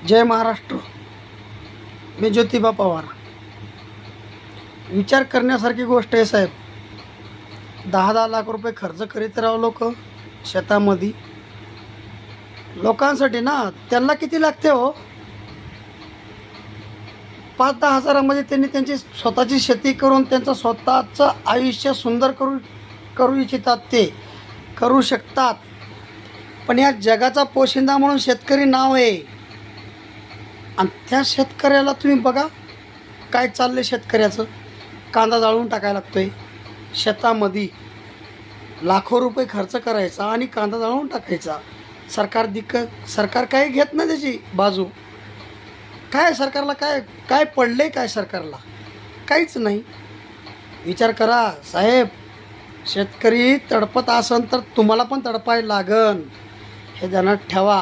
जय महाराष्ट्र. मी ज्योतिबा पवार. विचार करण्यासारखी गोष्ट आहे साहेब. 10-10 लाख रुपये खर्च करीत राहू लोक शेतामध्ये. लोकांसाठी ना, त्यांना किती लागते हो? 5-10 हजारामध्ये त्यांनी त्यांची स्वतःची शेती करून त्यांचं स्वतःचं आयुष्य सुंदर करू इच्छितात. ते करू शकतात. पण या जगाचा पोशिंदा म्हणून शेतकरी नाव आहे. आणि त्या शेतकऱ्याला तुम्ही बघा काय चाललं शेतकऱ्याचं. कांदा जाळून टाकायला लागतोय शेतामध्ये. लाखो रुपये खर्च करायचा आणि कांदा जाळून टाकायचा. सरकार काही घेत नाही त्याची बाजू. काय सरकारला काय पडले? काय सरकारला काहीच नाही. विचार करा साहेब. शेतकरी तडपत असन तर तुम्हाला पण तडपायला लागन, हे ध्यानात ठेवा.